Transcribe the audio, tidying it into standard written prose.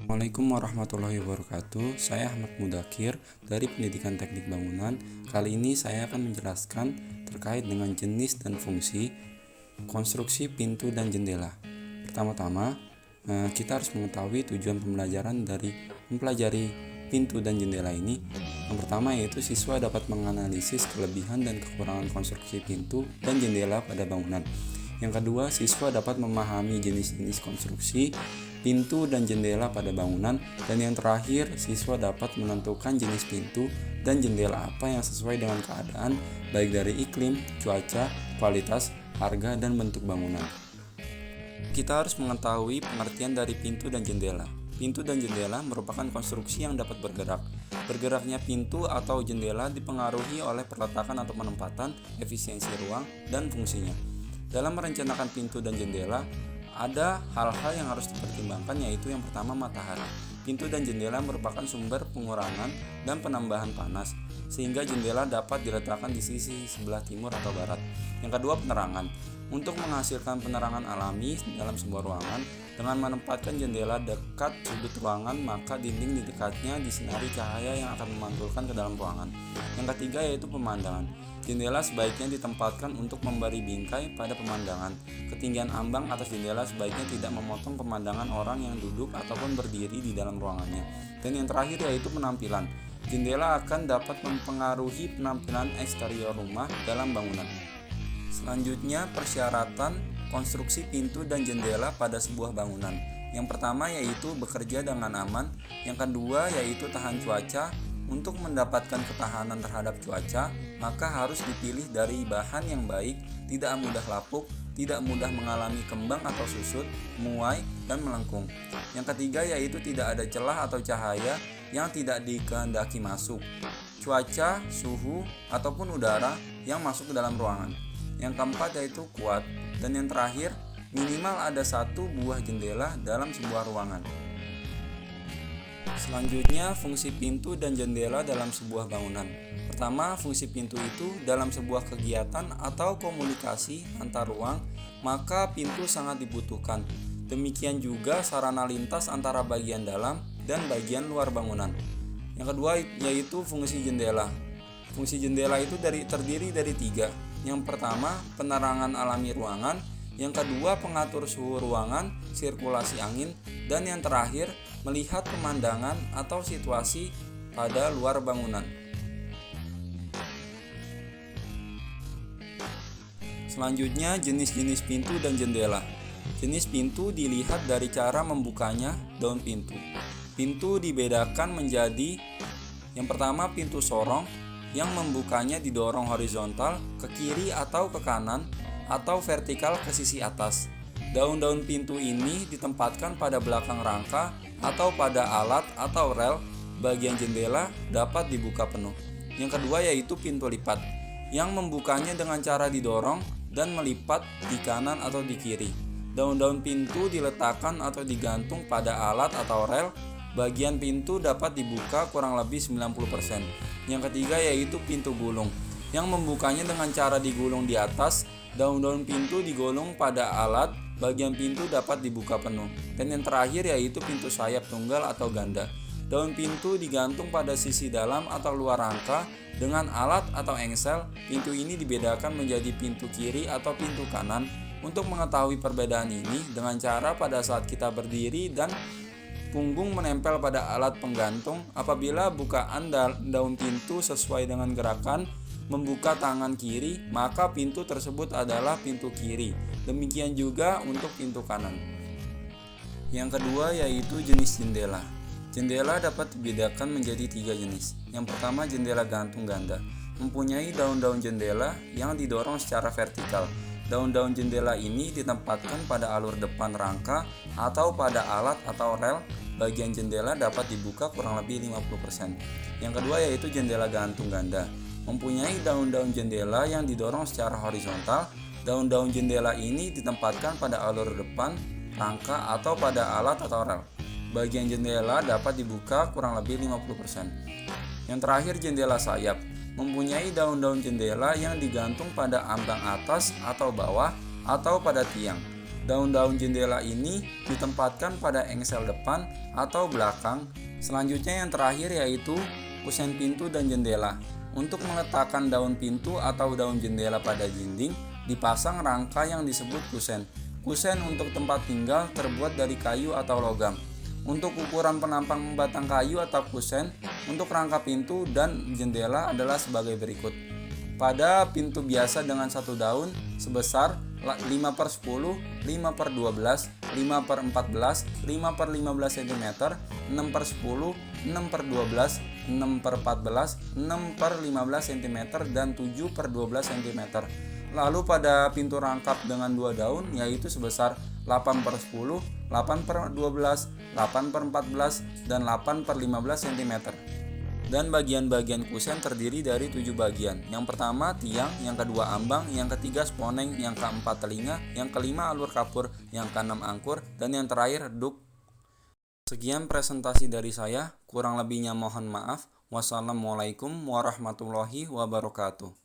Assalamualaikum warahmatullahi wabarakatuh. Saya Ahmad Mudakir dari Pendidikan Teknik Bangunan. Kali ini saya akan menjelaskan terkait dengan jenis dan fungsi konstruksi pintu dan jendela. Pertama-tama, kita harus mengetahui tujuan pembelajaran dari mempelajari pintu dan jendela ini. Yang pertama yaitu siswa dapat menganalisis kelebihan dan kekurangan konstruksi pintu dan jendela pada bangunan. Yang kedua, siswa dapat memahami jenis-jenis konstruksi pintu dan jendela pada bangunan. Dan yang terakhir, siswa dapat menentukan jenis pintu dan jendela apa yang sesuai dengan keadaan, baik dari iklim, cuaca, kualitas, harga, dan bentuk bangunan. Kita harus mengetahui pengertian dari pintu dan jendela. Pintu dan jendela merupakan konstruksi yang dapat bergerak. Bergeraknya pintu atau jendela dipengaruhi oleh perletakan atau penempatan, efisiensi ruang, dan fungsinya. Dalam merencanakan pintu dan jendela, ada hal-hal yang harus dipertimbangkan, yaitu yang pertama matahari. Pintu dan jendela merupakan sumber pengurangan dan penambahan panas, sehingga jendela dapat diletakkan di sisi sebelah timur atau barat. Yang kedua, penerangan. Untuk menghasilkan penerangan alami dalam sebuah ruangan, dengan menempatkan jendela dekat sudut ruangan, maka dinding di dekatnya disinari cahaya yang akan memantulkan ke dalam ruangan. Yang ketiga yaitu pemandangan. Jendela sebaiknya ditempatkan untuk memberi bingkai pada pemandangan. Ketinggian ambang atas jendela sebaiknya tidak memotong pemandangan orang yang duduk ataupun berdiri di dalam ruangannya. Dan yang terakhir yaitu penampilan. Jendela akan dapat mempengaruhi penampilan eksterior rumah dalam bangunan. Selanjutnya, persyaratan konstruksi pintu dan jendela pada sebuah bangunan. Yang pertama yaitu bekerja dengan aman. Yang kedua yaitu tahan cuaca. Untuk mendapatkan ketahanan terhadap cuaca, maka harus dipilih dari bahan yang baik, tidak mudah lapuk, tidak mudah mengalami kembang atau susut, muai, dan melengkung. Yang ketiga yaitu tidak ada celah atau cahaya yang tidak dikehendaki masuk, cuaca, suhu, ataupun udara yang masuk ke dalam ruangan. Yang keempat yaitu kuat. Dan yang terakhir, minimal ada 1 buah jendela dalam sebuah ruangan. Selanjutnya, fungsi pintu dan jendela dalam sebuah bangunan. Pertama, fungsi pintu itu dalam sebuah kegiatan atau komunikasi antar ruang, maka pintu sangat dibutuhkan. Demikian juga sarana lintas antara bagian dalam dan bagian luar bangunan. Yang kedua yaitu fungsi jendela. Fungsi jendela itu terdiri dari 3. Yang pertama, penerangan alami ruangan. Yang kedua, pengatur suhu ruangan, sirkulasi angin. Dan yang terakhir, melihat pemandangan atau situasi pada luar bangunan. Selanjutnya, jenis-jenis pintu dan jendela. Jenis pintu dilihat dari cara membukanya daun pintu. Pintu dibedakan menjadi yang pertama pintu sorong yang membukanya didorong horizontal ke kiri atau ke kanan atau vertikal ke sisi atas. Daun-daun pintu ini ditempatkan pada belakang rangka atau pada alat atau rel. Bagian jendela dapat dibuka penuh. Yang kedua yaitu pintu lipat yang membukanya dengan cara didorong dan melipat di kanan atau di kiri. Daun-daun pintu diletakkan atau digantung pada alat atau rel. Bagian pintu dapat dibuka kurang lebih 90%. Yang ketiga yaitu pintu gulung yang membukanya dengan cara digulung di atas. Daun-daun pintu digulung pada alat, bagian pintu dapat dibuka penuh. Dan yang terakhir yaitu pintu sayap tunggal atau ganda. Daun pintu digantung pada sisi dalam atau luar rangka dengan alat atau engsel. Pintu ini dibedakan menjadi pintu kiri atau pintu kanan. Untuk mengetahui perbedaan ini dengan cara pada saat kita berdiri dan punggung menempel pada alat penggantung. Apabila bukaan daun pintu sesuai dengan gerakan membuka tangan kiri, maka pintu tersebut adalah pintu kiri. Demikian juga untuk pintu kanan. Yang kedua yaitu jenis jendela. Jendela dapat dibedakan menjadi 3 jenis. Yang pertama jendela gantung ganda, mempunyai daun-daun jendela yang didorong secara vertikal. Daun-daun jendela ini ditempatkan pada alur depan rangka atau pada alat atau rel. Bagian jendela dapat dibuka kurang lebih 50%. Yang kedua yaitu jendela gantung ganda, mempunyai daun-daun jendela yang didorong secara horizontal. Daun-daun jendela ini ditempatkan pada alur depan, rangka, atau pada alat atau rel. Bagian jendela dapat dibuka kurang lebih 50%. Yang terakhir jendela sayap, mempunyai daun-daun jendela yang digantung pada ambang atas atau bawah atau pada tiang. Daun-daun jendela ini ditempatkan pada engsel depan atau belakang. Selanjutnya yang terakhir yaitu kusen pintu dan jendela. Untuk meletakkan daun pintu atau daun jendela pada dinding, dipasang rangka yang disebut kusen. Kusen untuk tempat tinggal terbuat dari kayu atau logam. Untuk ukuran penampang batang kayu atau kusen untuk rangka pintu dan jendela adalah sebagai berikut. Pada pintu biasa dengan satu daun sebesar 5/10, 5/12, 5/14, 5/15 cm, 6/10, 6/12, 6/14, 6/15 cm, dan 7/12 cm. Lalu pada pintu rangkap dengan dua daun yaitu sebesar 8/10, 8/12, 8/14, dan 8/15 cm. Dan bagian-bagian kusen terdiri dari 7 bagian. Yang pertama tiang, yang kedua ambang, yang ketiga sponeng, yang keempat telinga, yang kelima alur kapur, yang keenam angkur, dan yang terakhir duk. Sekian presentasi dari saya, kurang lebihnya mohon maaf. Wassalamualaikum warahmatullahi wabarakatuh.